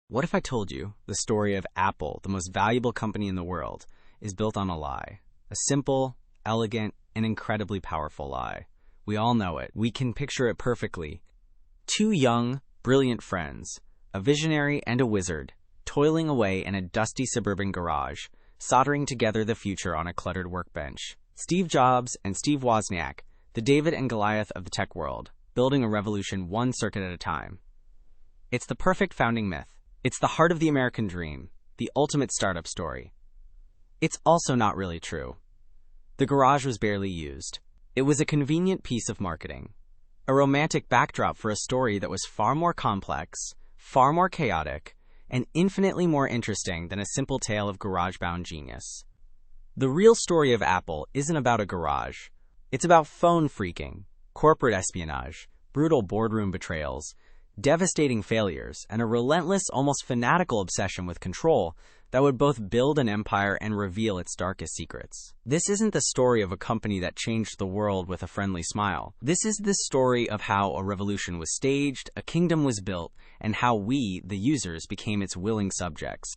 What if I told you the story of Apple, the most valuable company in the world, is built on a lie? A simple, elegant, and incredibly powerful lie. We all know it. We can picture it perfectly. Two young, brilliant friends, a visionary and a wizard, toiling away in a dusty suburban garage, soldering together the future on a cluttered workbench. Steve Jobs and Steve Wozniak, the David and Goliath of the tech world, building a revolution one circuit at a time. It's the perfect founding myth. It's the heart of the American dream, the ultimate startup story. It's also not really true. The garage was barely used. It was a convenient piece of marketing, a romantic backdrop for a story that was far more complex, far more chaotic, and infinitely more interesting than a simple tale of garage-bound genius. The real story of Apple isn't about a garage. It's about phone phreaking, corporate espionage, brutal boardroom betrayals, devastating failures, and a relentless, almost fanatical obsession with control that would both build an empire and reveal its darkest secrets. This isn't the story of a company that changed the world with a friendly smile. This is the story of how a revolution was staged, a kingdom was built, and how we, the users, became its willing subjects.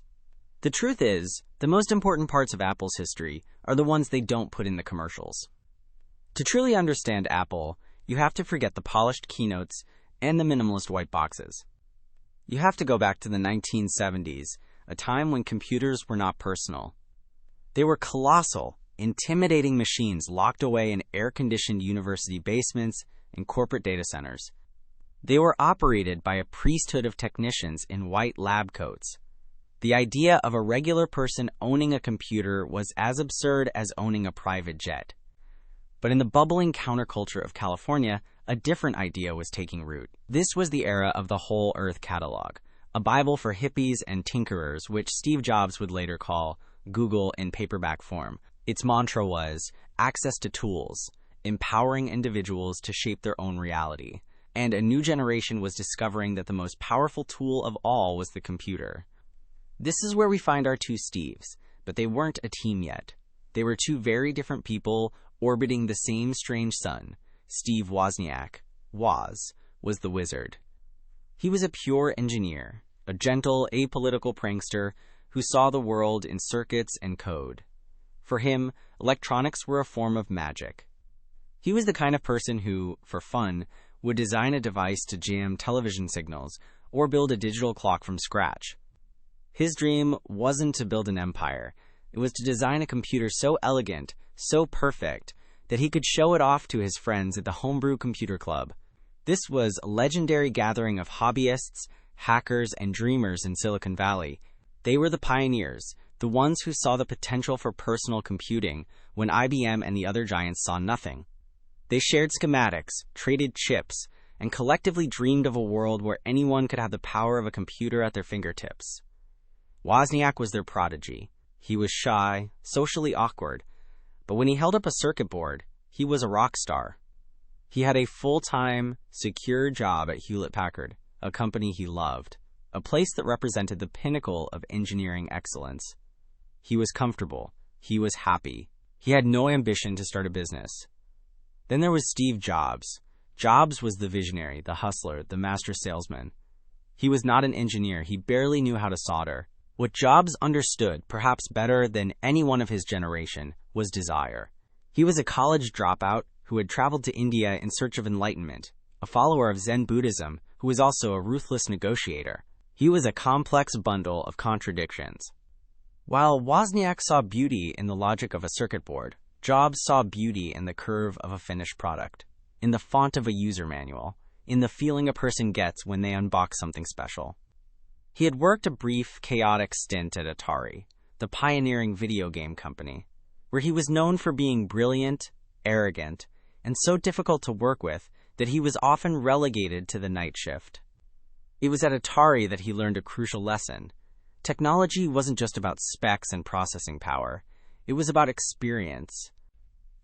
The truth is, the most important parts of Apple's history are the ones they don't put in the commercials. To truly understand Apple, you have to forget the polished keynotes and the minimalist white boxes. You have to go back to the 1970s, a time when computers were not personal. They were colossal, intimidating machines locked away in air-conditioned university basements and corporate data centers. They were operated by a priesthood of technicians in white lab coats. The idea of a regular person owning a computer was as absurd as owning a private jet. But in the bubbling counterculture of California, a different idea was taking root. This was the era of the Whole Earth Catalog, a Bible for hippies and tinkerers, which Steve Jobs would later call Google in paperback form. Its mantra was access to tools, empowering individuals to shape their own reality. And a new generation was discovering that the most powerful tool of all was the computer. This is where we find our two Steves, but they weren't a team yet. They were two very different people orbiting the same strange sun. Steve Wozniak, Woz, was the wizard. He was a pure engineer, a gentle, apolitical prankster who saw the world in circuits and code. For him, electronics were a form of magic. He was the kind of person who, for fun, would design a device to jam television signals or build a digital clock from scratch. His dream wasn't to build an empire. It was to design a computer so elegant, so perfect, that he could show it off to his friends at the Homebrew Computer Club. This was a legendary gathering of hobbyists, hackers, and dreamers in Silicon Valley. They were the pioneers, the ones who saw the potential for personal computing when IBM and the other giants saw nothing. They shared schematics, traded chips, and collectively dreamed of a world where anyone could have the power of a computer at their fingertips. Wozniak was their prodigy. He was shy, socially awkward, but when he held up a circuit board, he was a rock star. He had a full-time, secure job at Hewlett-Packard, a company he loved, a place that represented the pinnacle of engineering excellence. He was comfortable. He was happy. He had no ambition to start a business. Then there was Steve Jobs. Jobs was the visionary, the hustler, the master salesman. He was not an engineer. He barely knew how to solder. What Jobs understood, perhaps better than anyone of his generation, was desire. He was a college dropout who had traveled to India in search of enlightenment, a follower of Zen Buddhism who was also a ruthless negotiator. He was a complex bundle of contradictions. While Wozniak saw beauty in the logic of a circuit board, Jobs saw beauty in the curve of a finished product, in the font of a user manual, in the feeling a person gets when they unbox something special. He had worked a brief, chaotic stint at Atari, the pioneering video game company, where he was known for being brilliant, arrogant, and so difficult to work with that he was often relegated to the night shift. It was at Atari that he learned a crucial lesson. Technology wasn't just about specs and processing power. It was about experience.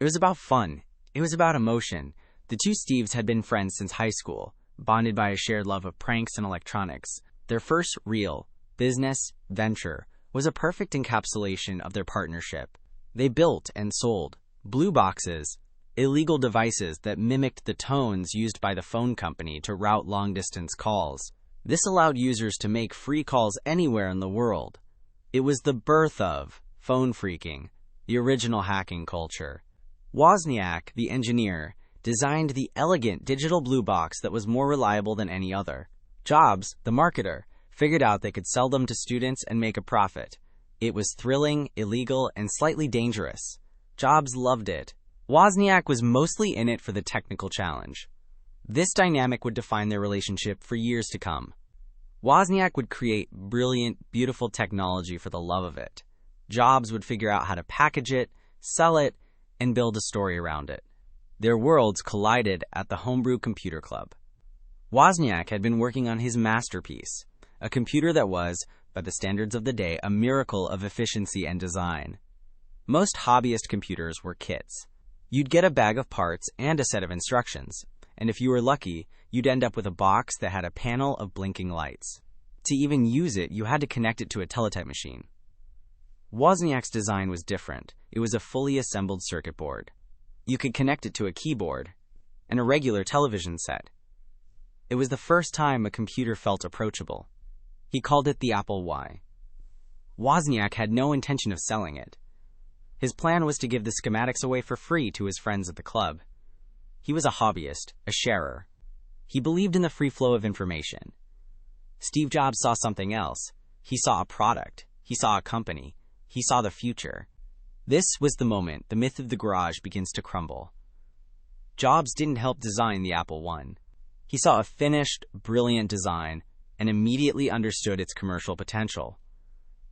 It was about fun. It was about emotion. The two Steves had been friends since high school, bonded by a shared love of pranks and electronics. Their first real business venture was a perfect encapsulation of their partnership. They built and sold blue boxes, illegal devices that mimicked the tones used by the phone company to route long-distance calls. This allowed users to make free calls anywhere in the world. It was the birth of phone phreaking, the original hacking culture. Wozniak, the engineer, designed the elegant digital blue box that was more reliable than any other. Jobs, the marketer, figured out they could sell them to students and make a profit. It was thrilling, illegal, and slightly dangerous. Jobs loved it. Wozniak was mostly in it for the technical challenge. This dynamic would define their relationship for years to come. Wozniak would create brilliant, beautiful technology for the love of it. Jobs would figure out how to package it, sell it, and build a story around it. Their worlds collided at the Homebrew Computer Club. Wozniak had been working on his masterpiece, a computer that was, by the standards of the day, a miracle of efficiency and design. Most hobbyist computers were kits. You'd get a bag of parts and a set of instructions, and if you were lucky, you'd end up with a box that had a panel of blinking lights. To even use it, you had to connect it to a teletype machine. Wozniak's design was different. It was a fully assembled circuit board. You could connect it to a keyboard and a regular television set. It was the first time a computer felt approachable. He called it the Apple I. Wozniak had no intention of selling it. His plan was to give the schematics away for free to his friends at the club. He was a hobbyist, a sharer. He believed in the free flow of information. Steve Jobs saw something else. He saw a product. He saw a company. He saw the future. This was the moment the myth of the garage begins to crumble. Jobs didn't help design the Apple I. He saw a finished, brilliant design and immediately understood its commercial potential.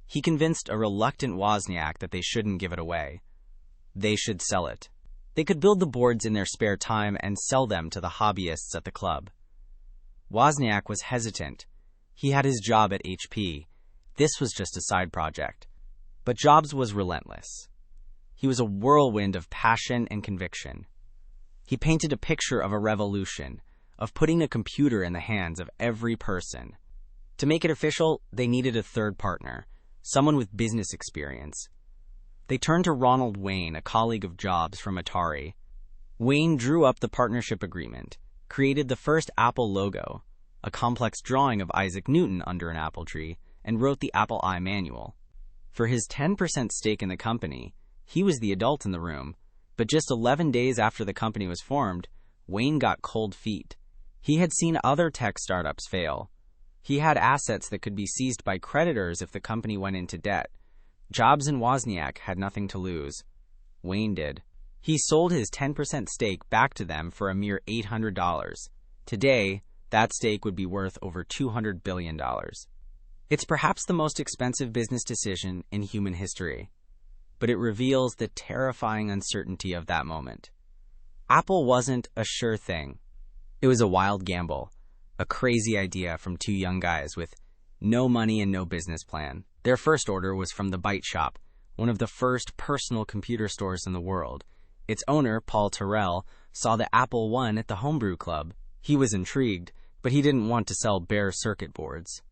He convinced a reluctant Wozniak that they shouldn't give it away. They should sell it. They could build the boards in their spare time and sell them to the hobbyists at the club. Wozniak was hesitant. He had his job at HP. This was just a side project. But Jobs was relentless. He was a whirlwind of passion and conviction. He painted a picture of a revolution, of putting a computer in the hands of every person. To make it official, they needed a third partner, someone with business experience. They turned to Ronald Wayne, a colleague of Jobs from Atari. Wayne drew up the partnership agreement, created the first Apple logo, a complex drawing of Isaac Newton under an apple tree, and wrote the Apple I manual. For his 10% stake in the company, he was the adult in the room, but just 11 days after the company was formed, Wayne got cold feet. He had seen other tech startups fail. He had assets that could be seized by creditors if the company went into debt. Jobs and Wozniak had nothing to lose. Wayne did. He sold his 10% stake back to them for a mere $800. Today, that stake would be worth over $200 billion. It's perhaps the most expensive business decision in human history, but it reveals the terrifying uncertainty of that moment. Apple wasn't a sure thing. It was a wild gamble, a crazy idea from two young guys with no money and no business plan. Their first order was from the Byte Shop, one of the first personal computer stores in the world. Its owner, Paul Terrell, saw the Apple I at the Homebrew Club. He was intrigued, but he didn't want to sell bare circuit boards.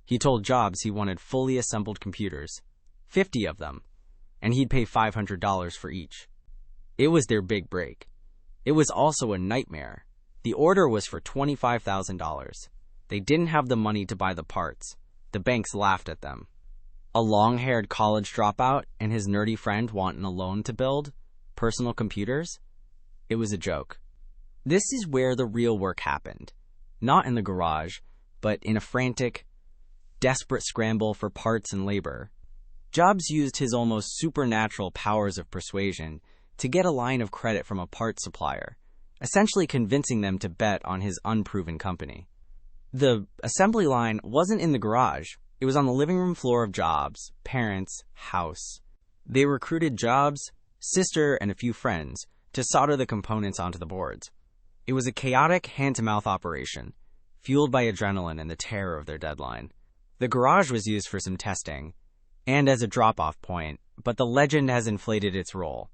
He told Jobs he wanted fully assembled computers, 50 of them, and he'd pay $500 for each. It was their big break. It was also a nightmare. The order was for $25,000. They didn't have the money to buy the parts. The banks laughed at them. A long-haired college dropout and his nerdy friend wanting a loan to build personal computers? It was a joke. This is where the real work happened. Not in the garage, but in a frantic, desperate scramble for parts and labor. Jobs used his almost supernatural powers of persuasion to get a line of credit from a parts supplier, essentially convincing them to bet on his unproven company. The assembly line wasn't in the garage. It was on the living room floor of Jobs' parents' house. They recruited Jobs' sister and a few friends to solder the components onto the boards. It was a chaotic hand-to-mouth operation, fueled by adrenaline and the terror of their deadline. The garage was used for some testing, and as a drop-off point, but the legend has inflated its role.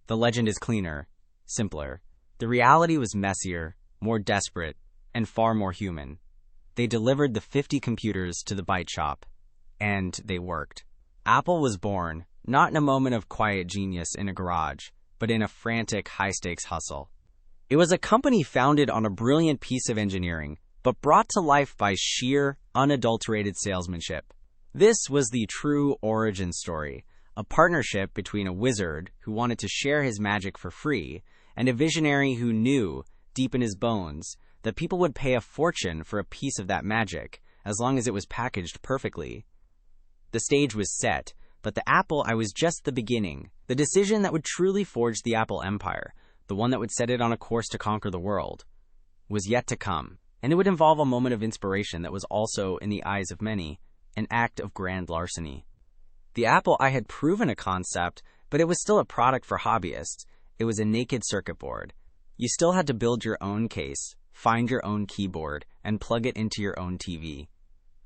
The legend is cleaner, simpler. The reality was messier, more desperate, and far more human. They delivered the 50 computers to the Byte Shop, and they worked. Apple was born, not in a moment of quiet genius in a garage, but in a frantic, high-stakes hustle. It was a company founded on a brilliant piece of engineering, but brought to life by sheer, unadulterated salesmanship. This was the true origin story, a partnership between a wizard who wanted to share his magic for free and a visionary who knew, deep in his bones, that people would pay a fortune for a piece of that magic, as long as it was packaged perfectly. The stage was set, but the Apple I was just the beginning. The decision that would truly forge the Apple empire, the one that would set it on a course to conquer the world, was yet to come. And it would involve a moment of inspiration that was also, in the eyes of many, an act of grand larceny. The Apple I had proven a concept, but it was still a product for hobbyists. It was a naked circuit board. You still had to build your own case, find your own keyboard, and plug it into your own TV.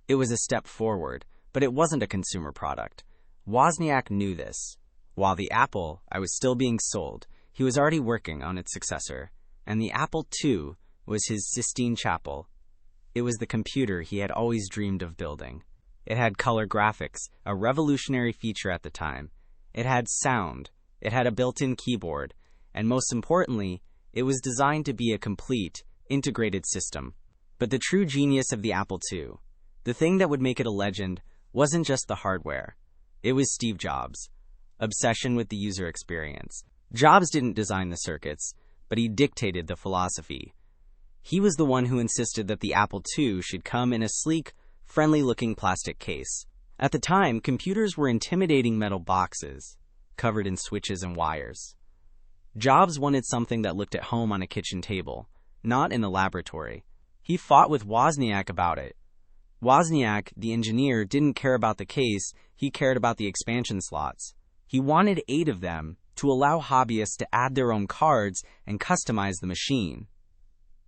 It was a step forward, but it wasn't a consumer product. Wozniak knew this. While the Apple I was still being sold, he was already working on its successor, and the Apple II was his Sistine Chapel. It was the computer he had always dreamed of building. It had color graphics, a revolutionary feature at the time. It had sound. It had a built-in keyboard. And most importantly, it was designed to be a complete, integrated system. But the true genius of the Apple II, the thing that would make it a legend, wasn't just the hardware. It was Steve Jobs' obsession with the user experience. Jobs didn't design the circuits, but he dictated the philosophy. He was the one who insisted that the Apple II should come in a sleek, friendly-looking plastic case. At the time, computers were intimidating metal boxes, covered in switches and wires. Jobs wanted something that looked at home on a kitchen table, not in a laboratory. He fought with Wozniak about it. Wozniak, the engineer, didn't care about the case, he cared about the expansion slots. He wanted 8 of them to allow hobbyists to add their own cards and customize the machine.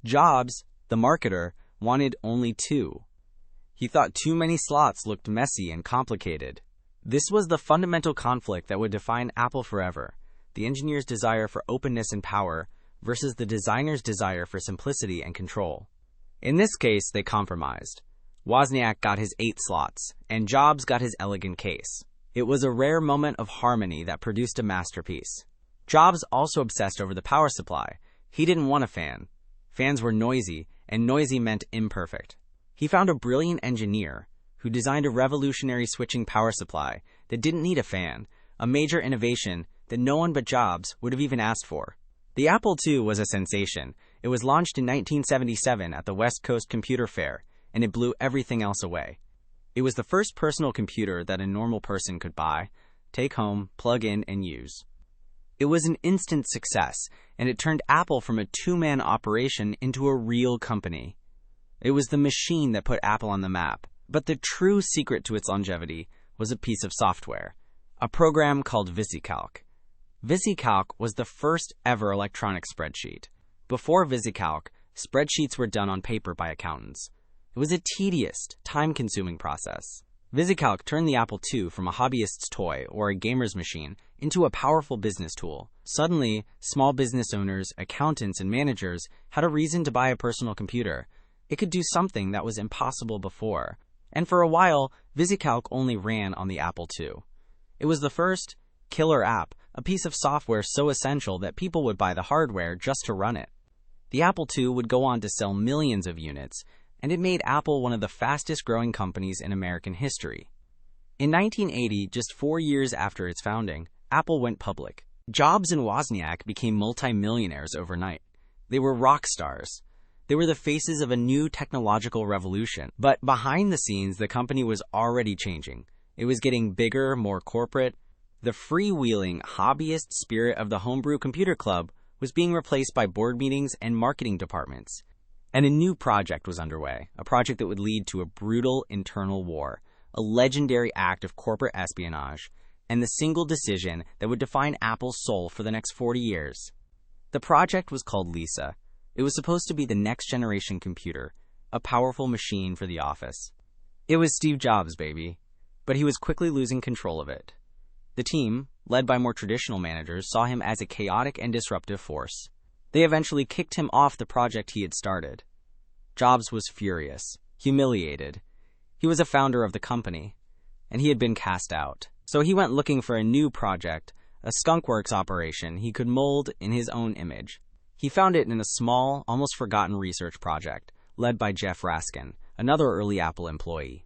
Jobs, the marketer, wanted only 2. He thought too many slots looked messy and complicated. This was the fundamental conflict that would define Apple forever, the engineer's desire for openness and power versus the designer's desire for simplicity and control. In this case, they compromised. Wozniak got his 8 slots, and Jobs got his elegant case. It was a rare moment of harmony that produced a masterpiece. Jobs also obsessed over the power supply. He didn't want a fan. Fans were noisy, and noisy meant imperfect. He found a brilliant engineer who designed a revolutionary switching power supply that didn't need a fan, a major innovation that no one but Jobs would have even asked for. The Apple II was a sensation. It was launched in 1977 at the West Coast Computer Fair, and it blew everything else away. It was the first personal computer that a normal person could buy, take home, plug in, and use. It was an instant success, and it turned Apple from a 2-man operation into a real company. It was the machine that put Apple on the map. But the true secret to its longevity was a piece of software, a program called VisiCalc. VisiCalc was the first ever electronic spreadsheet. Before VisiCalc, spreadsheets were done on paper by accountants. It was a tedious, time-consuming process. VisiCalc turned the Apple II from a hobbyist's toy or a gamer's machine into a powerful business tool. Suddenly, small business owners, accountants, and managers had a reason to buy a personal computer. It could do something that was impossible before. And for a while, VisiCalc only ran on the Apple II. It was the first killer app, a piece of software so essential that people would buy the hardware just to run it. The Apple II would go on to sell millions of units, and it made Apple one of the fastest-growing companies in American history. In 1980, just 4 years after its founding, Apple went public. Jobs and Wozniak became multimillionaires overnight. They were rock stars. They were the faces of a new technological revolution. But behind the scenes, the company was already changing. It was getting bigger, more corporate. The freewheeling, hobbyist spirit of the homebrew computer club was being replaced by board meetings and marketing departments. And a new project was underway, a project that would lead to a brutal internal war, a legendary act of corporate espionage, and the single decision that would define Apple's soul for the next 40 years. The project was called Lisa. It was supposed to be the next-generation computer, a powerful machine for the office. It was Steve Jobs' baby, but he was quickly losing control of it. The team, led by more traditional managers, saw him as a chaotic and disruptive force. They eventually kicked him off the project he had started. Jobs was furious, humiliated. He was a founder of the company, and he had been cast out. So he went looking for a new project, a skunkworks operation he could mold in his own image. He found it in a small, almost forgotten research project, led by Jeff Raskin, another early Apple employee.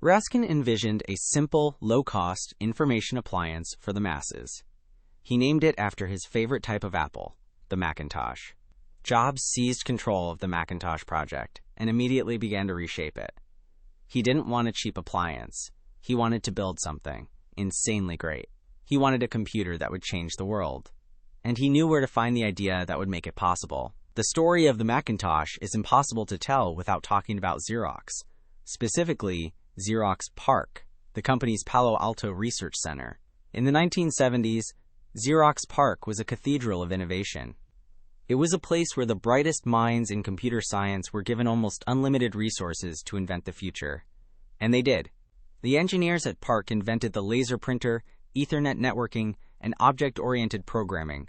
Raskin envisioned a simple, low-cost information appliance for the masses. He named it after his favorite type of Apple, the Macintosh. Jobs seized control of the Macintosh project and immediately began to reshape it. He didn't want a cheap appliance. He wanted to build something insanely great. He wanted a computer that would change the world. And he knew where to find the idea that would make it possible. The story of the Macintosh is impossible to tell without talking about Xerox. Specifically, Xerox PARC, the company's Palo Alto Research Center. In the 1970s, Xerox PARC was a cathedral of innovation. It was a place where the brightest minds in computer science were given almost unlimited resources to invent the future. And they did. The engineers at PARC invented the laser printer, Ethernet networking, and object-oriented programming.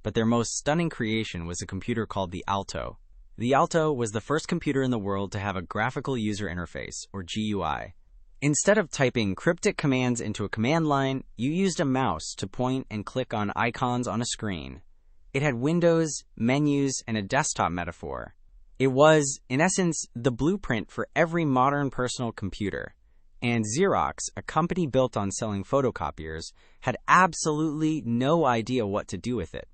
But their most stunning creation was a computer called the Alto. The Alto was the first computer in the world to have a graphical user interface, or GUI. Instead of typing cryptic commands into a command line, you used a mouse to point and click on icons on a screen. It had windows, menus, and a desktop metaphor. It was, in essence, the blueprint for every modern personal computer. And Xerox, a company built on selling photocopiers, had absolutely no idea what to do with it.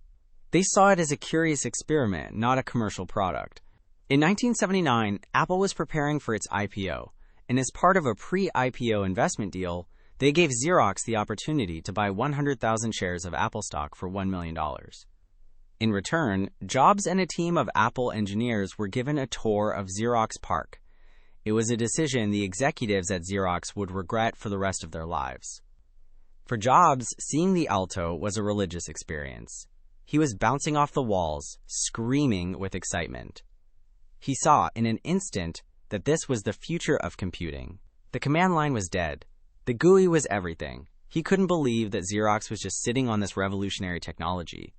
They saw it as a curious experiment, not a commercial product. In 1979, Apple was preparing for its IPO, and as part of a pre-IPO investment deal, they gave Xerox the opportunity to buy 100,000 shares of Apple stock for $1 million. In return, Jobs and a team of Apple engineers were given a tour of Xerox PARC. It was a decision the executives at Xerox would regret for the rest of their lives. For Jobs, seeing the Alto was a religious experience. He was bouncing off the walls, screaming with excitement. He saw in an instant that this was the future of computing. The command line was dead. The GUI was everything. He couldn't believe that Xerox was just sitting on this revolutionary technology.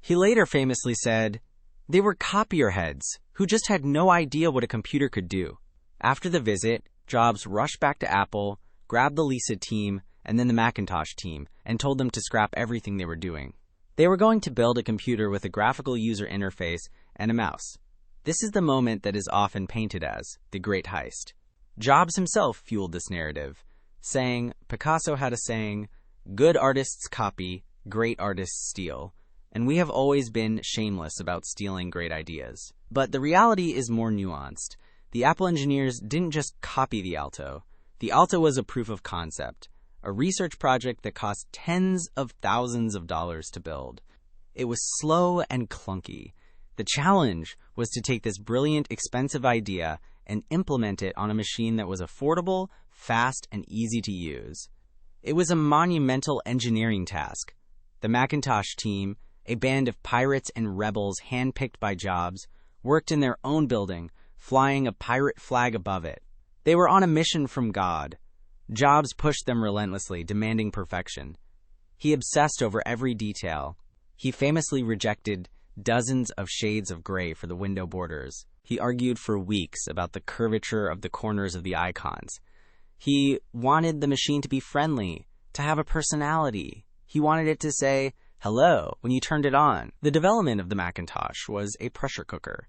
He later famously said, "They were copier heads who just had no idea what a computer could do." After the visit, Jobs rushed back to Apple, grabbed the Lisa team, and then the Macintosh team, and told them to scrap everything they were doing. They were going to build a computer with a graphical user interface and a mouse. This is the moment that is often painted as the Great Heist. Jobs himself fueled this narrative, saying, "Picasso had a saying, good artists copy, great artists steal. And we have always been shameless about stealing great ideas." But the reality is more nuanced. The Apple engineers didn't just copy the Alto. The Alto was a proof of concept, a research project that cost tens of thousands of dollars to build. It was slow and clunky. The challenge was to take this brilliant, expensive idea and implement it on a machine that was affordable, fast, and easy to use. It was a monumental engineering task. The Macintosh team, a band of pirates and rebels handpicked by Jobs, worked in their own building, flying a pirate flag above it. They were on a mission from God. Jobs pushed them relentlessly, demanding perfection. He obsessed over every detail. He famously rejected dozens of shades of gray for the window borders. He argued for weeks about the curvature of the corners of the icons. He wanted the machine to be friendly, to have a personality. He wanted it to say, "Hello," when you turned it on. The development of the Macintosh was a pressure cooker.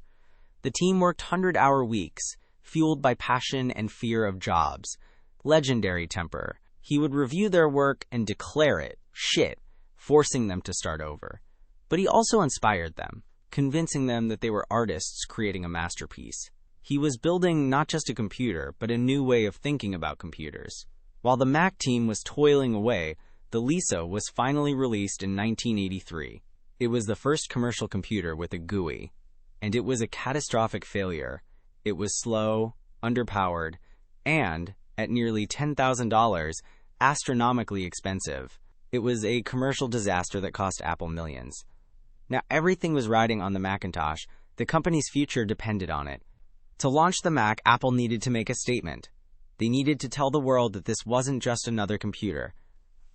The team worked 100-hour weeks, fueled by passion and fear of Jobs. Legendary temper. He would review their work and declare it shit, forcing them to start over. But he also inspired them, convincing them that they were artists creating a masterpiece. He was building not just a computer, but a new way of thinking about computers. While the Mac team was toiling away, the Lisa was finally released in 1983. It was the first commercial computer with a GUI, and it was a catastrophic failure. It was slow, underpowered, and, at nearly $10,000, astronomically expensive. It was a commercial disaster that cost Apple millions. Now, everything was riding on the Macintosh. The company's future depended on it. To launch the Mac, Apple needed to make a statement. They needed to tell the world that this wasn't just another computer.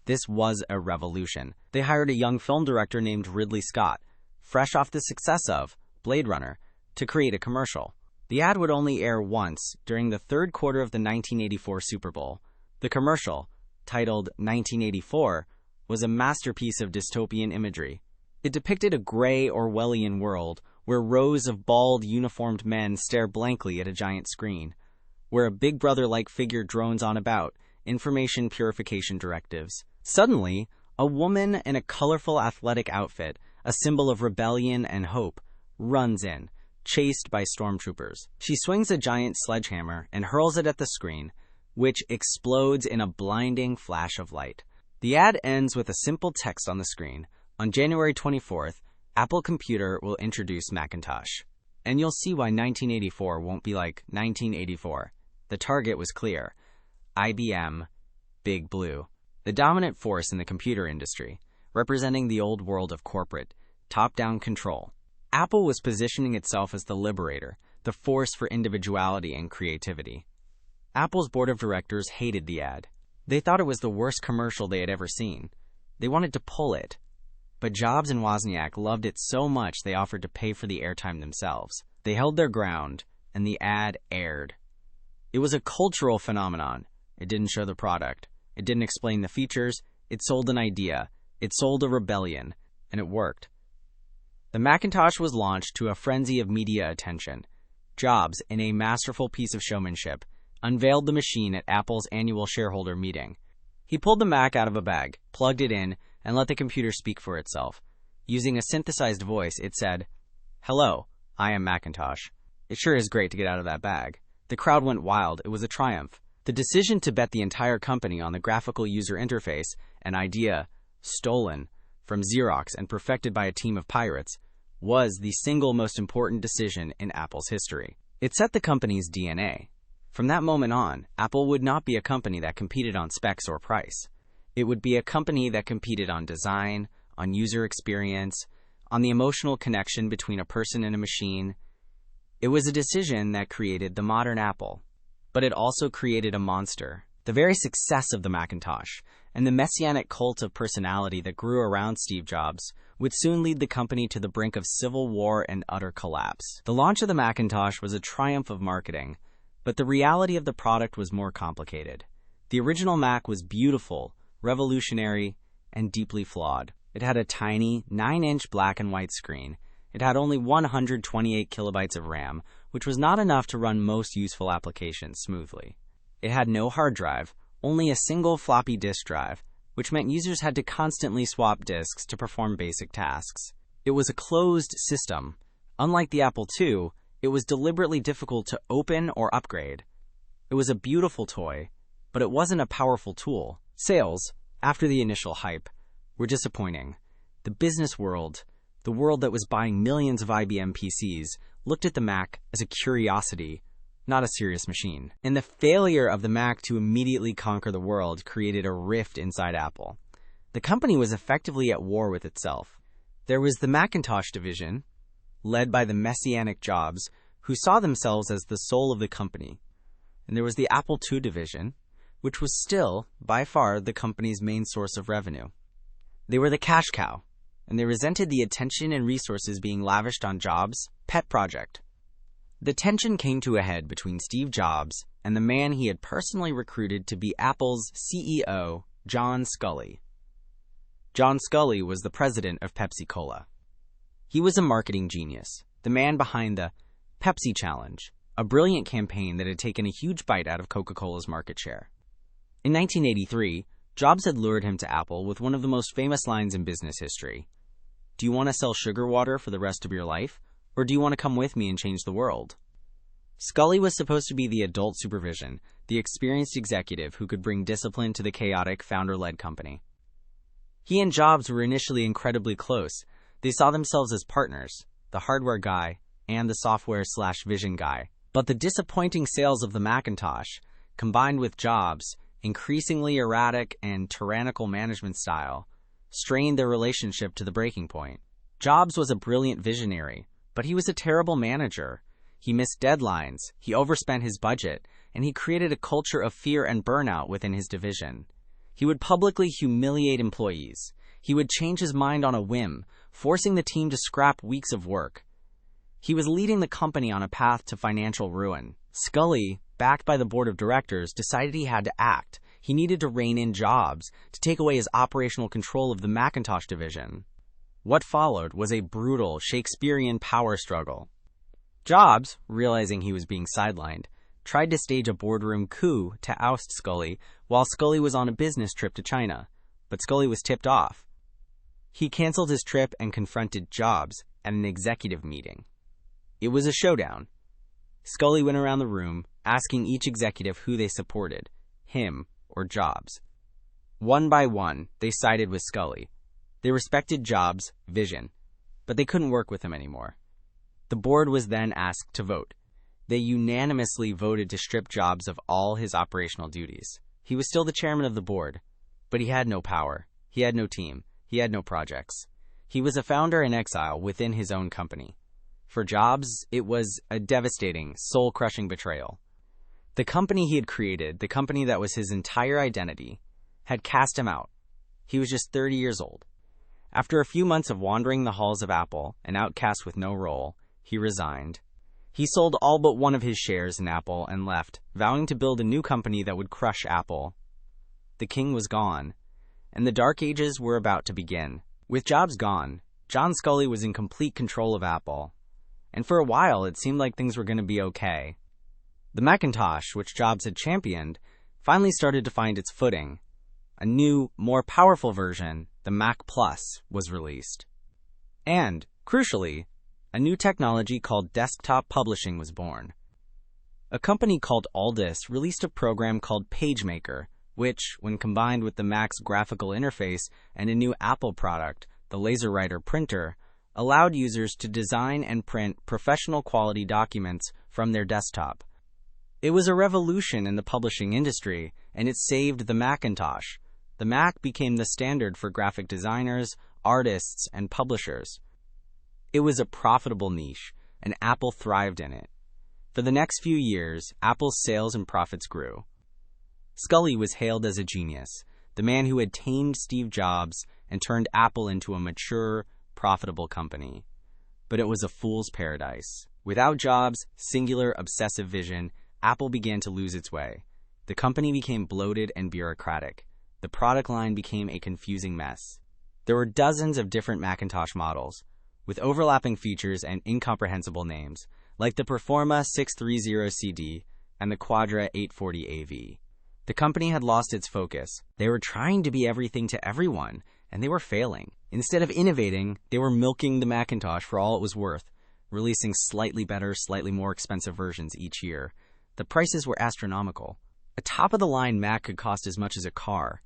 This was a revolution. They hired a young film director named Ridley Scott, fresh off the success of Blade Runner, to create a commercial. The ad would only air once during the third quarter of the 1984 Super Bowl. The commercial, titled 1984, was a masterpiece of dystopian imagery. It depicted a gray Orwellian world where rows of bald, uniformed men stare blankly at a giant screen, where a big brother-like figure drones on about, information purification directives. Suddenly, a woman in a colorful athletic outfit, a symbol of rebellion and hope, runs in, chased by stormtroopers. She swings a giant sledgehammer and hurls it at the screen, which explodes in a blinding flash of light. The ad ends with a simple text on the screen: on January 24th, Apple Computer will introduce Macintosh. And you'll see why 1984 won't be like 1984. The target was clear: IBM, Big Blue, the dominant force in the computer industry, representing the old world of corporate, top-down control. Apple was positioning itself as the liberator, the force for individuality and creativity. Apple's board of directors hated the ad. They thought it was the worst commercial they had ever seen. They wanted to pull it. But Jobs and Wozniak loved it so much they offered to pay for the airtime themselves. They held their ground, and the ad aired. It was a cultural phenomenon. It didn't show the product. It didn't explain the features. It sold an idea. It sold a rebellion. And it worked. The Macintosh was launched to a frenzy of media attention. Jobs, in a masterful piece of showmanship, unveiled the machine at Apple's annual shareholder meeting. He pulled the Mac out of a bag, plugged it in, and let the computer speak for itself. Using a synthesized voice, it said, "Hello, I am Macintosh." It sure is great to get out of that bag. The crowd went wild. It was a triumph. The decision to bet the entire company on the graphical user interface, an idea stolen from Xerox and perfected by a team of pirates, was the single most important decision in Apple's history. It set the company's DNA. From that moment on, Apple would not be a company that competed on specs or price. It would be a company that competed on design, on user experience, on the emotional connection between a person and a machine. It was a decision that created the modern Apple, but it also created a monster. The very success of the Macintosh and the messianic cult of personality that grew around Steve Jobs would soon lead the company to the brink of civil war and utter collapse. The launch of the Macintosh was a triumph of marketing, but the reality of the product was more complicated. The original Mac was beautiful, revolutionary, and deeply flawed. It had a tiny, 9-inch black and white screen. It had only 128 kilobytes of RAM, which was not enough to run most useful applications smoothly. It had no hard drive, only a single floppy disk drive, which meant users had to constantly swap disks to perform basic tasks. It was a closed system. Unlike the Apple II, it was deliberately difficult to open or upgrade. It was a beautiful toy, but it wasn't a powerful tool. Sales, after the initial hype, were disappointing. The business world, the world that was buying millions of IBM PCs, looked at the Mac as a curiosity, not a serious machine. And the failure of the Mac to immediately conquer the world created a rift inside Apple. The company was effectively at war with itself. There was the Macintosh division, led by the messianic Jobs, who saw themselves as the soul of the company. And there was the Apple II division, which was still, by far, the company's main source of revenue. They were the cash cow, and they resented the attention and resources being lavished on Jobs' pet project. The tension came to a head between Steve Jobs and the man he had personally recruited to be Apple's CEO, John Sculley. John Sculley was the president of Pepsi-Cola. He was a marketing genius, the man behind the Pepsi Challenge, a brilliant campaign that had taken a huge bite out of Coca-Cola's market share. In 1983, Jobs had lured him to Apple with one of the most famous lines in business history. "Do you want to sell sugar water for the rest of your life? Or do you want to come with me and change the world?" Sculley was supposed to be the adult supervision, the experienced executive who could bring discipline to the chaotic founder-led company. He and Jobs were initially incredibly close. They saw themselves as partners, the hardware guy and the software/vision guy. But the disappointing sales of the Macintosh, combined with Jobs' increasingly erratic and tyrannical management style, strained their relationship to the breaking point. Jobs was a brilliant visionary, but he was a terrible manager. He missed deadlines, he overspent his budget, and he created a culture of fear and burnout within his division. He would publicly humiliate employees. He would change his mind on a whim, forcing the team to scrap weeks of work. He was leading the company on a path to financial ruin. Sculley, backed by the board of directors, decided he had to act. He needed to rein in Jobs, to take away his operational control of the Macintosh division. What followed was a brutal Shakespearean power struggle. Jobs, realizing he was being sidelined, tried to stage a boardroom coup to oust Scully while Scully was on a business trip to China, but Scully was tipped off. He canceled his trip and confronted Jobs at an executive meeting. It was a showdown. Scully went around the room, asking each executive who they supported, him or Jobs. One by one, they sided with Scully. They respected Jobs' vision, but they couldn't work with him anymore. The board was then asked to vote. They unanimously voted to strip Jobs of all his operational duties. He was still the chairman of the board, but he had no power. He had no team. He had no projects. He was a founder in exile within his own company. For Jobs, it was a devastating, soul-crushing betrayal. The company he had created, the company that was his entire identity, had cast him out. He was just 30 years old. After a few months of wandering the halls of Apple, an outcast with no role, he resigned. He sold all but one of his shares in Apple and left, vowing to build a new company that would crush Apple. The king was gone, and the dark ages were about to begin. With Jobs gone, John Scully was in complete control of Apple, and for a while it seemed like things were going to be okay. The Macintosh, which Jobs had championed, finally started to find its footing. A new, more powerful version, the Mac Plus, was released. And, crucially, a new technology called desktop publishing was born. A company called Aldus released a program called PageMaker, which, when combined with the Mac's graphical interface and a new Apple product, the LaserWriter printer, allowed users to design and print professional quality documents from their desktop. It was a revolution in the publishing industry, and it saved the Macintosh. The Mac became the standard for graphic designers, artists, and publishers. It was a profitable niche, and Apple thrived in it. For the next few years, Apple's sales and profits grew. Scully was hailed as a genius, the man who had tamed Steve Jobs and turned Apple into a mature, profitable company. But it was a fool's paradise. Without Jobs' singular, obsessive vision, Apple began to lose its way. The company became bloated and bureaucratic. The product line became a confusing mess. There were dozens of different Macintosh models, with overlapping features and incomprehensible names, like the Performa 630CD and the Quadra 840AV. The company had lost its focus. They were trying to be everything to everyone, and they were failing. Instead of innovating, they were milking the Macintosh for all it was worth, releasing slightly better, slightly more expensive versions each year. The prices were astronomical. A top-of-the-line Mac could cost as much as a car.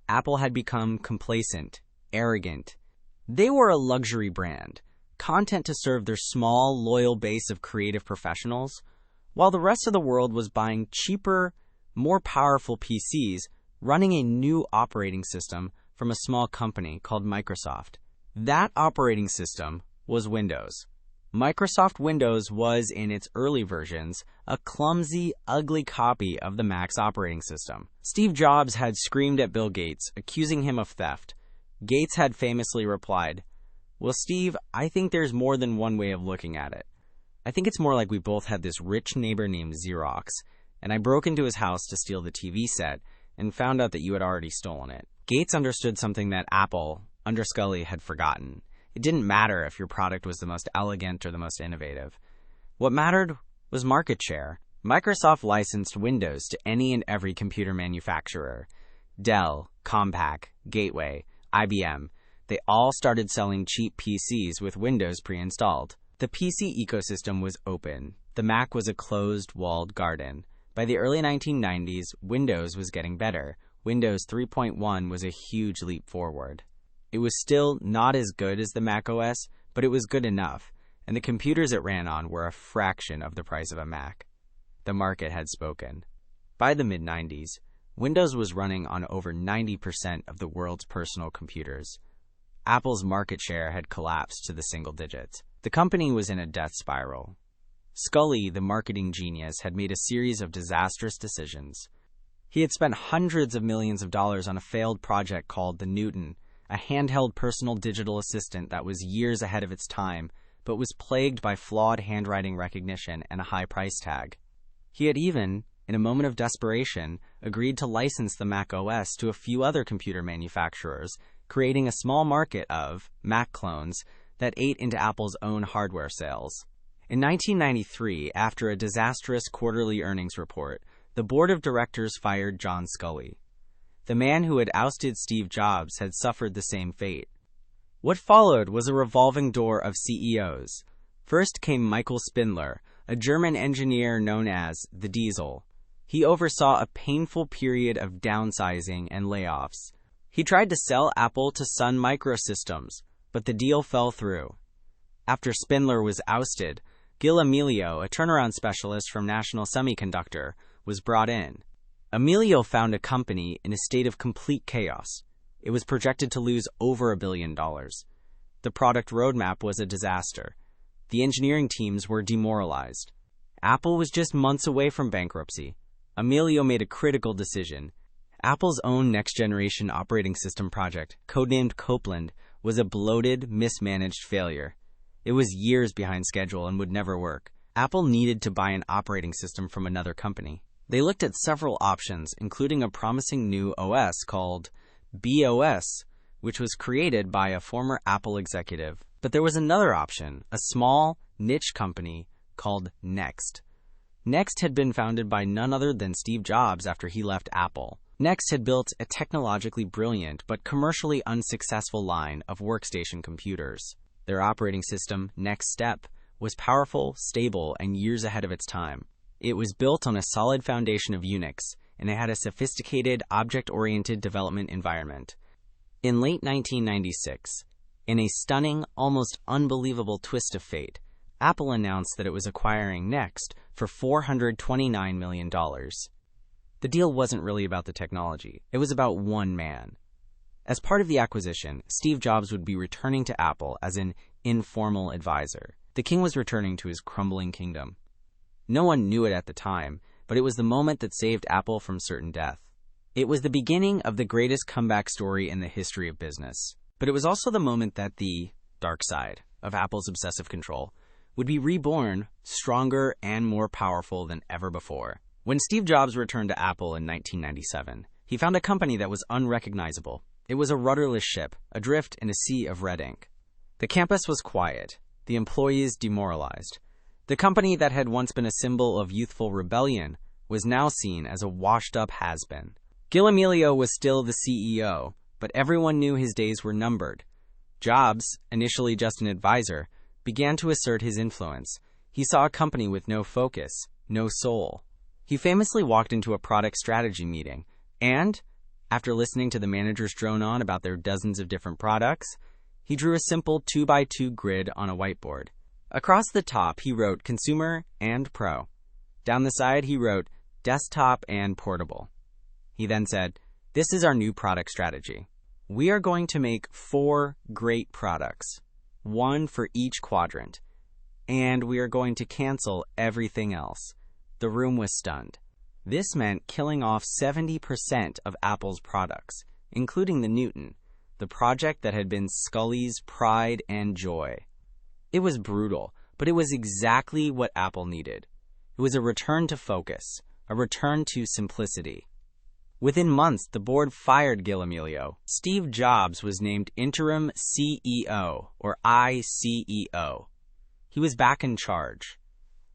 Apple had become complacent, arrogant. They were a luxury brand, content to serve their small, loyal base of creative professionals, while the rest of the world was buying cheaper, more powerful PCs running a new operating system from a small company called Microsoft. That operating system was Windows. Microsoft Windows was, in its early versions, a clumsy, ugly copy of the Mac's operating system. Steve Jobs had screamed at Bill Gates, accusing him of theft. Gates had famously replied, "Well, Steve, I think there's more than one way of looking at it. I think it's more like we both had this rich neighbor named Xerox, and I broke into his house to steal the TV set and found out that you had already stolen it." Gates understood something that Apple, under Scully, had forgotten. It didn't matter if your product was the most elegant or the most innovative. What mattered was market share. Microsoft licensed Windows to any and every computer manufacturer. Dell, Compaq, Gateway, IBM. They all started selling cheap PCs with Windows pre-installed. The PC ecosystem was open. The Mac was a closed, walled garden. By the early 1990s, Windows was getting better. Windows 3.1 was a huge leap forward. It was still not as good as the Mac OS, but it was good enough, and the computers it ran on were a fraction of the price of a Mac. The market had spoken. By the mid-90s, Windows was running on over 90% of the world's personal computers. Apple's market share had collapsed to the single digits. The company was in a death spiral. Scully, the marketing genius, had made a series of disastrous decisions. He had spent hundreds of millions of dollars on a failed project called the Newton, a handheld personal digital assistant that was years ahead of its time, but was plagued by flawed handwriting recognition and a high price tag. He had even, in a moment of desperation, agreed to license the Mac OS to a few other computer manufacturers, creating a small market of Mac clones that ate into Apple's own hardware sales. In 1993, after a disastrous quarterly earnings report, the board of directors fired John Sculley. The man who had ousted Steve Jobs had suffered the same fate. What followed was a revolving door of CEOs. First came Michael Spindler, a German engineer known as the Diesel. He oversaw a painful period of downsizing and layoffs. He tried to sell Apple to Sun Microsystems, but the deal fell through. After Spindler was ousted, Gil Amelio, a turnaround specialist from National Semiconductor, was brought in. Amelio found a company in a state of complete chaos. It was projected to lose over $1 billion. The product roadmap was a disaster. The engineering teams were demoralized. Apple was just months away from bankruptcy. Amelio made a critical decision. Apple's own next-generation operating system project, codenamed Copeland, was a bloated, mismanaged failure. It was years behind schedule and would never work. Apple needed to buy an operating system from another company. They looked at several options, including a promising new OS called BOS, which was created by a former Apple executive. But there was another option, a small, niche company called Next. Next had been founded by none other than Steve Jobs after he left Apple. Next had built a technologically brilliant but commercially unsuccessful line of workstation computers. Their operating system, Next Step, was powerful, stable, and years ahead of its time. It was built on a solid foundation of Unix, and it had a sophisticated, object-oriented development environment. In late 1996, in a stunning, almost unbelievable twist of fate, Apple announced that it was acquiring Next for $429 million. The deal wasn't really about the technology. It was about one man. As part of the acquisition, Steve Jobs would be returning to Apple as an informal advisor. The king was returning to his crumbling kingdom. No one knew it at the time, but it was the moment that saved Apple from certain death. It was the beginning of the greatest comeback story in the history of business. But it was also the moment that the dark side of Apple's obsessive control would be reborn, stronger and more powerful than ever before. When Steve Jobs returned to Apple in 1997, he found a company that was unrecognizable. It was a rudderless ship, adrift in a sea of red ink. The campus was quiet, the employees demoralized. The company that had once been a symbol of youthful rebellion was now seen as a washed-up has-been. Gil Amelio was still the CEO, but everyone knew his days were numbered. Jobs, initially just an advisor, began to assert his influence. He saw a company with no focus, no soul. He famously walked into a product strategy meeting, and, after listening to the managers drone on about their dozens of different products, he drew a simple 2x2 grid on a whiteboard. Across the top, he wrote Consumer and Pro. Down the side, he wrote Desktop and Portable. He then said, "This is our new product strategy. We are going to make 4 great products, 1 for each quadrant, and we are going to cancel everything else." The room was stunned. This meant killing off 70% of Apple's products, including the Newton, the project that had been Sculley's pride and joy. It was brutal, but it was exactly what Apple needed. It was a return to focus, a return to simplicity. Within months, the board fired Gil Amelio. Steve Jobs was named interim CEO, or ICEO. He was back in charge.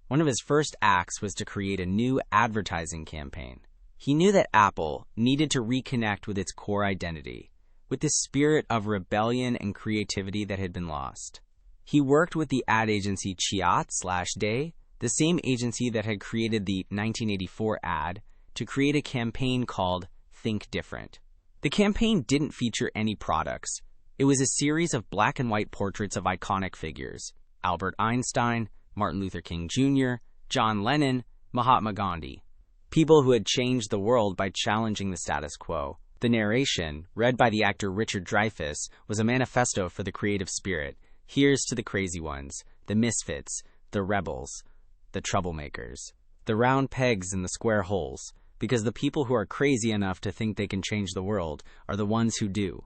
One of his first acts was to create a new advertising campaign. He knew that Apple needed to reconnect with its core identity, with the spirit of rebellion and creativity that had been lost. He worked with the ad agency Chiat/Day, the same agency that had created the 1984 ad, to create a campaign called Think Different. The campaign didn't feature any products. It was a series of black and white portraits of iconic figures: Albert Einstein, Martin Luther King Jr., John Lennon, Mahatma Gandhi. People who had changed the world by challenging the status quo. The narration, read by the actor Richard Dreyfuss, was a manifesto for the creative spirit. Here's to the crazy ones, the misfits, the rebels, the troublemakers, the round pegs in the square holes, because the people who are crazy enough to think they can change the world are the ones who do.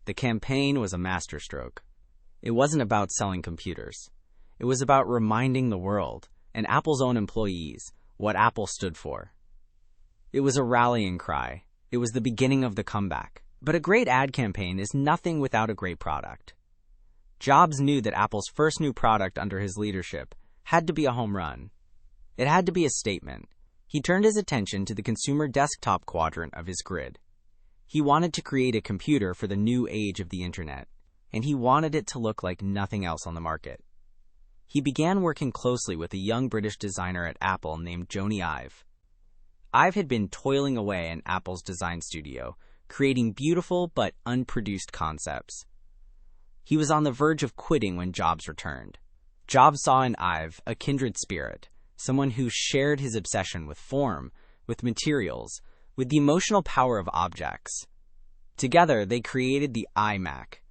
The campaign was a masterstroke. It wasn't about selling computers. It was about reminding the world, and Apple's own employees, what Apple stood for. It was a rallying cry. It was the beginning of the comeback. But a great ad campaign is nothing without a great product. Jobs knew that Apple's first new product under his leadership had to be a home run. It had to be a statement. He turned his attention to the consumer desktop quadrant of his grid. He wanted to create a computer for the new age of the internet, and he wanted it to look like nothing else on the market. He began working closely with a young British designer at Apple named Jony Ive. Ive had been toiling away in Apple's design studio, creating beautiful but unproduced concepts. He was on the verge of quitting when Jobs returned. Jobs saw in Ive a kindred spirit, someone who shared his obsession with form, with materials, with the emotional power of objects. Together, they created the iMac.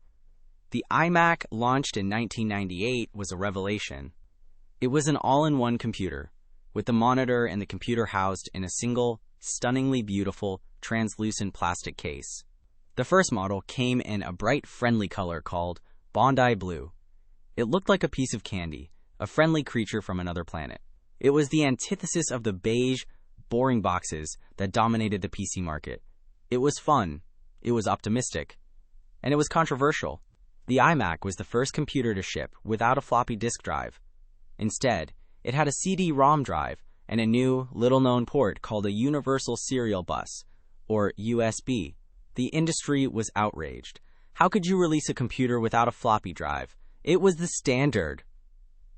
The iMac, launched in 1998, was a revelation. It was an all-in-one computer, with the monitor and the computer housed in a single, stunningly beautiful, translucent plastic case. The first model came in a bright, friendly color called Bondi Blue. It looked like a piece of candy, a friendly creature from another planet. It was the antithesis of the beige, boring boxes that dominated the PC market. It was fun, it was optimistic, and it was controversial. The iMac was the first computer to ship without a floppy disk drive. Instead, it had a CD-ROM drive and a new, little-known port called a Universal Serial Bus, or USB. The industry was outraged. How could you release a computer without a floppy drive? It was the standard.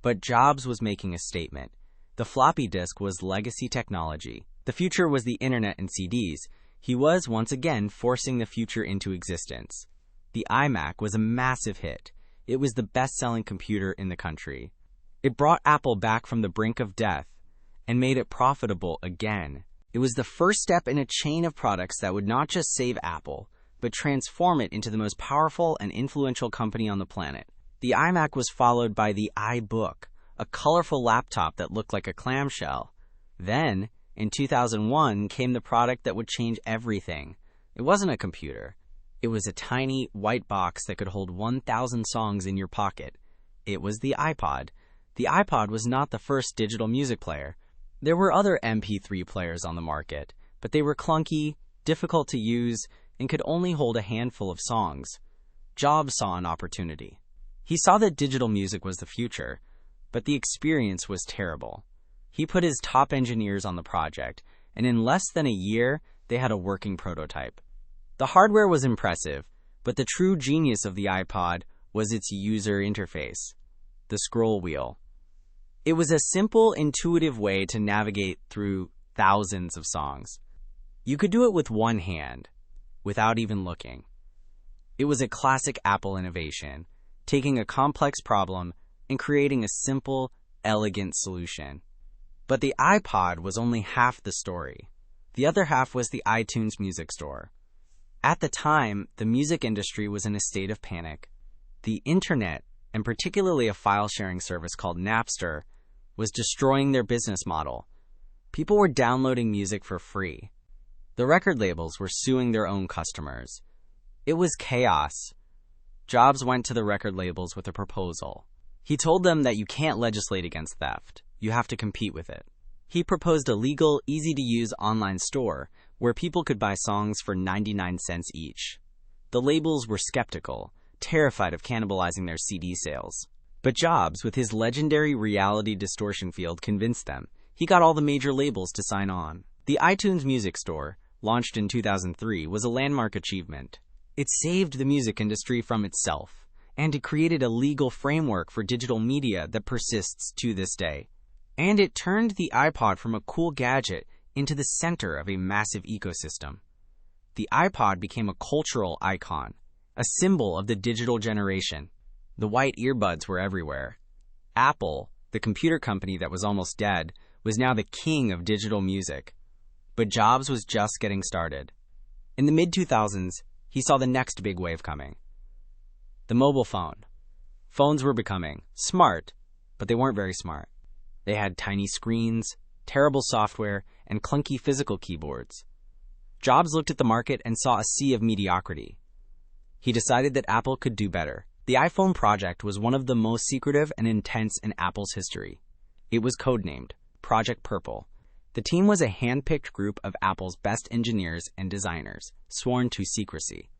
But Jobs was making a statement. The floppy disk was legacy technology. The future was the internet and CDs. He was once again forcing the future into existence. The iMac was a massive hit. It was the best-selling computer in the country. It brought Apple back from the brink of death and made it profitable again. It was the first step in a chain of products that would not just save Apple, but transform it into the most powerful and influential company on the planet. The iMac was followed by the iBook, a colorful laptop that looked like a clamshell. Then, in 2001, came the product that would change everything. It wasn't a computer. It was a tiny, white box that could hold 1,000 songs in your pocket. It was the iPod. The iPod was not the first digital music player. There were other MP3 players on the market, but they were clunky, difficult to use, and could only hold a handful of songs. Jobs saw an opportunity. He saw that digital music was the future, but the experience was terrible. He put his top engineers on the project, and in less than a year, they had a working prototype. The hardware was impressive, but the true genius of the iPod was its user interface, the scroll wheel. It was a simple, intuitive way to navigate through thousands of songs. You could do it with one hand, without even looking. It was a classic Apple innovation, taking a complex problem and creating a simple, elegant solution. But the iPod was only half the story. The other half was the iTunes Music Store. At the time, the music industry was in a state of panic. The internet, and particularly a file-sharing service called Napster, was destroying their business model. People were downloading music for free. The record labels were suing their own customers. It was chaos. Jobs went to the record labels with a proposal. He told them that you can't legislate against theft. You have to compete with it. He proposed a legal, easy-to-use online store where people could buy songs for 99 cents each. The labels were skeptical, terrified of cannibalizing their CD sales. But Jobs, with his legendary reality distortion field, convinced them. He got all the major labels to sign on. The iTunes Music Store, launched in 2003, was a landmark achievement. It saved the music industry from itself, and it created a legal framework for digital media that persists to this day. And it turned the iPod from a cool gadget into the center of a massive ecosystem. The iPod became a cultural icon, a symbol of the digital generation. The white earbuds were everywhere. Apple, the computer company that was almost dead, was now the king of digital music. But Jobs was just getting started. In the mid-2000s, he saw the next big wave coming. The mobile phone. Phones were becoming smart, but they weren't very smart. They had tiny screens, terrible software, and clunky physical keyboards. Jobs looked at the market and saw a sea of mediocrity. He decided that Apple could do better. The iPhone project was one of the most secretive and intense in Apple's history. It was codenamed Project Purple. The team was a hand-picked group of Apple's best engineers and designers, sworn to secrecy.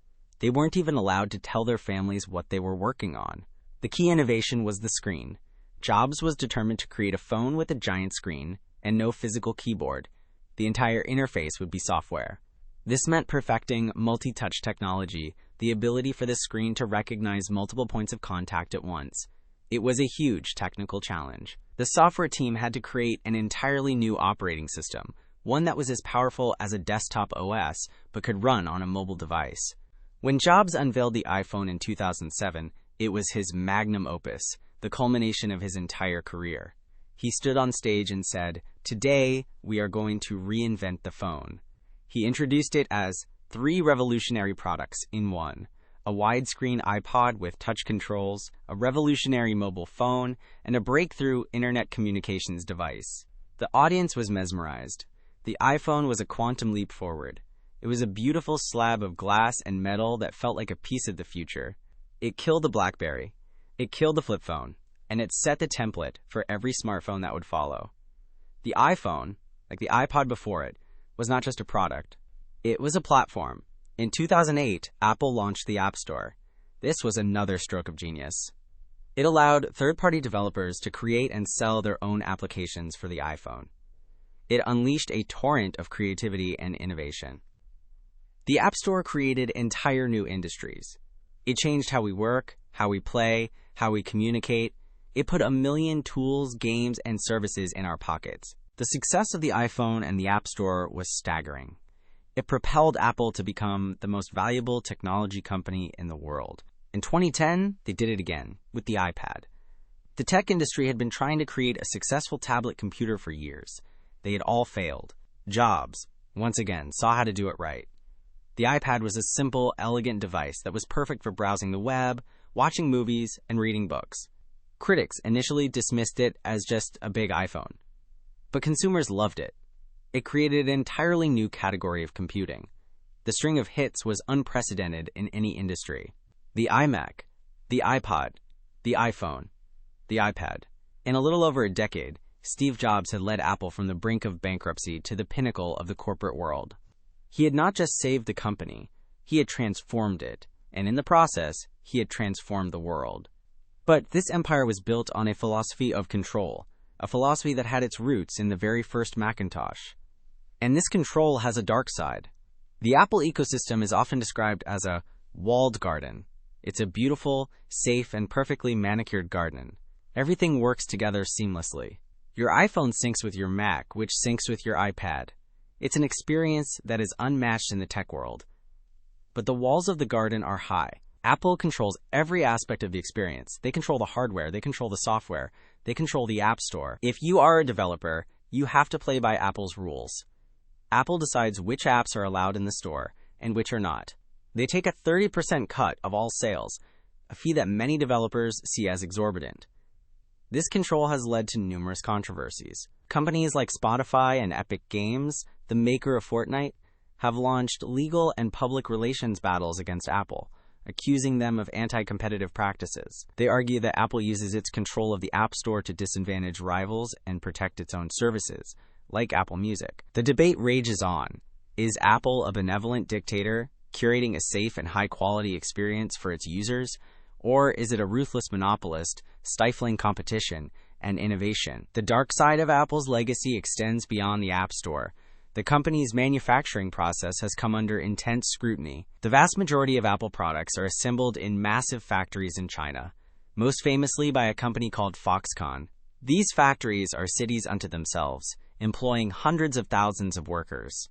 They weren't even allowed to tell their families what they were working on. The key innovation was the screen. Jobs was determined to create a phone with a giant screen and no physical keyboard. The entire interface would be software. This meant perfecting multi-touch technology, the ability for the screen to recognize multiple points of contact at once. It was a huge technical challenge. The software team had to create an entirely new operating system, one that was as powerful as a desktop OS but could run on a mobile device. When Jobs unveiled the iPhone in 2007, it was his magnum opus, the culmination of his entire career. He stood on stage and said, "Today, we are going to reinvent the phone." He introduced it as 3 revolutionary products in one: a widescreen iPod with touch controls, a revolutionary mobile phone, and a breakthrough internet communications device. The audience was mesmerized. The iPhone was a quantum leap forward. It was a beautiful slab of glass and metal that felt like a piece of the future. It killed the BlackBerry. It killed the flip phone. And it set the template for every smartphone that would follow. The iPhone, like the iPod before it, was not just a product. It was a platform. In 2008, Apple launched the App Store. This was another stroke of genius. It allowed third-party developers to create and sell their own applications for the iPhone. It unleashed a torrent of creativity and innovation. The App Store created entire new industries. It changed how we work, how we play, how we communicate. It put a million tools, games, and services in our pockets. The success of the iPhone and the App Store was staggering. It propelled Apple to become the most valuable technology company in the world. In 2010, they did it again with the iPad. The tech industry had been trying to create a successful tablet computer for years. They had all failed. Jobs, once again, saw how to do it right. The iPad was a simple, elegant device that was perfect for browsing the web, watching movies, and reading books. Critics initially dismissed it as just a big iPhone, but consumers loved it. It created an entirely new category of computing. The string of hits was unprecedented in any industry. The iMac, the iPod, the iPhone, the iPad. In a little over a decade, Steve Jobs had led Apple from the brink of bankruptcy to the pinnacle of the corporate world. He had not just saved the company, he had transformed it, and in the process, he had transformed the world. But this empire was built on a philosophy of control, a philosophy that had its roots in the very first Macintosh. And this control has a dark side. The Apple ecosystem is often described as a walled garden. It's a beautiful, safe, and perfectly manicured garden. Everything works together seamlessly. Your iPhone syncs with your Mac, which syncs with your iPad. It's an experience that is unmatched in the tech world. But the walls of the garden are high. Apple controls every aspect of the experience. They control the hardware, they control the software, they control the App Store. If you are a developer, you have to play by Apple's rules. Apple decides which apps are allowed in the store and which are not. They take a 30% cut of all sales, a fee that many developers see as exorbitant. This control has led to numerous controversies. Companies like Spotify and Epic Games, the maker of Fortnite, have launched legal and public relations battles against Apple, accusing them of anti-competitive practices. They argue that Apple uses its control of the App Store to disadvantage rivals and protect its own services, like Apple Music. The debate rages on. Is Apple a benevolent dictator, curating a safe and high-quality experience for its users? Or is it a ruthless monopolist, stifling competition and innovation? The dark side of Apple's legacy extends beyond the App Store. The company's manufacturing process has come under intense scrutiny. The vast majority of Apple products are assembled in massive factories in China, most famously by a company called Foxconn. These factories are cities unto themselves, employing hundreds of thousands of workers.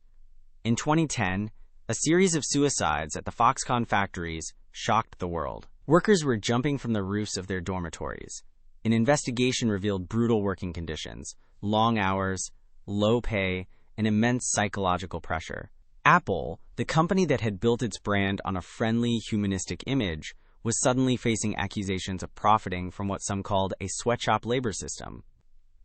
In 2010, a series of suicides at the Foxconn factories shocked the world. Workers were jumping from the roofs of their dormitories. An investigation revealed brutal working conditions, long hours, low pay, and immense psychological pressure. Apple, the company that had built its brand on a friendly, humanistic image, was suddenly facing accusations of profiting from what some called a sweatshop labor system.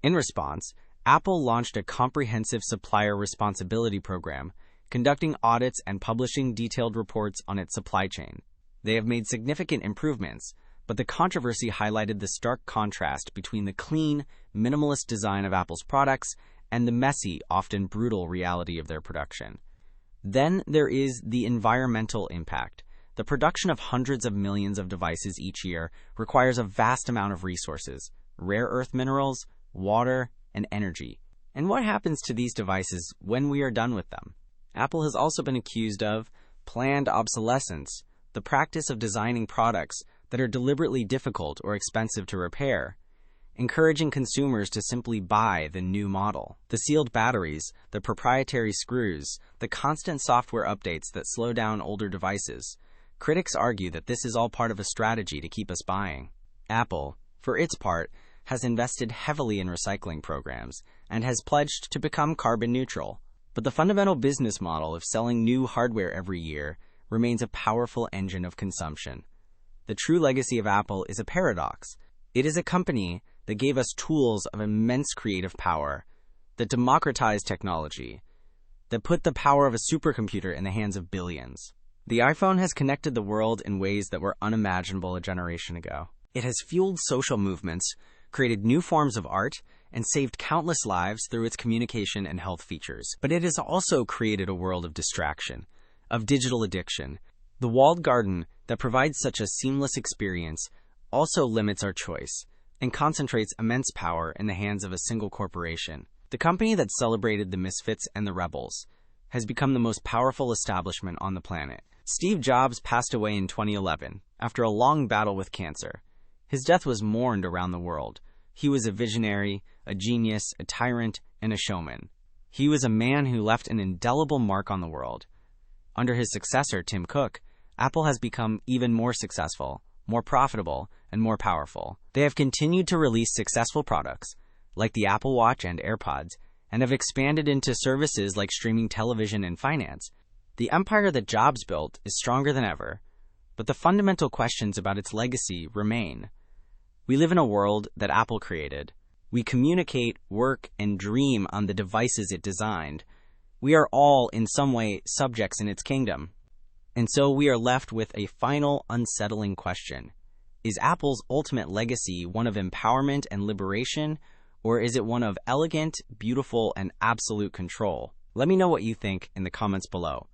In response, Apple launched a comprehensive supplier responsibility program, conducting audits and publishing detailed reports on its supply chain. They have made significant improvements, but the controversy highlighted the stark contrast between the clean, minimalist design of Apple's products and the messy, often brutal reality of their production. Then there is the environmental impact. The production of hundreds of millions of devices each year requires a vast amount of resources, rare earth minerals, water, and energy. And what happens to these devices when we are done with them? Apple has also been accused of planned obsolescence, the practice of designing products that are deliberately difficult or expensive to repair, encouraging consumers to simply buy the new model. The sealed batteries, the proprietary screws, the constant software updates that slow down older devices. Critics argue that this is all part of a strategy to keep us buying. Apple, for its part, has invested heavily in recycling programs and has pledged to become carbon neutral. But the fundamental business model of selling new hardware every year remains a powerful engine of consumption. The true legacy of Apple is a paradox. It is a company that gave us tools of immense creative power, that democratized technology, that put the power of a supercomputer in the hands of billions. The iPhone has connected the world in ways that were unimaginable a generation ago. It has fueled social movements, created new forms of art, and saved countless lives through its communication and health features. But it has also created a world of distraction, of digital addiction. The walled garden that provides such a seamless experience also limits our choice and concentrates immense power in the hands of a single corporation. The company that celebrated the misfits and the rebels has become the most powerful establishment on the planet. Steve Jobs passed away in 2011 after a long battle with cancer. His death was mourned around the world. He was a visionary, a genius, a tyrant, and a showman. He was a man who left an indelible mark on the world. Under his successor, Tim Cook, Apple has become even more successful, more profitable, and more powerful. They have continued to release successful products, like the Apple Watch and AirPods, and have expanded into services like streaming television and finance. The empire that Jobs built is stronger than ever, but the fundamental questions about its legacy remain. We live in a world that Apple created. We communicate, work, and dream on the devices it designed. We are all, in some way, subjects in its kingdom. And so we are left with a final, unsettling question. Is Apple's ultimate legacy one of empowerment and liberation, or is it one of elegant, beautiful, and absolute control? Let me know what you think in the comments below.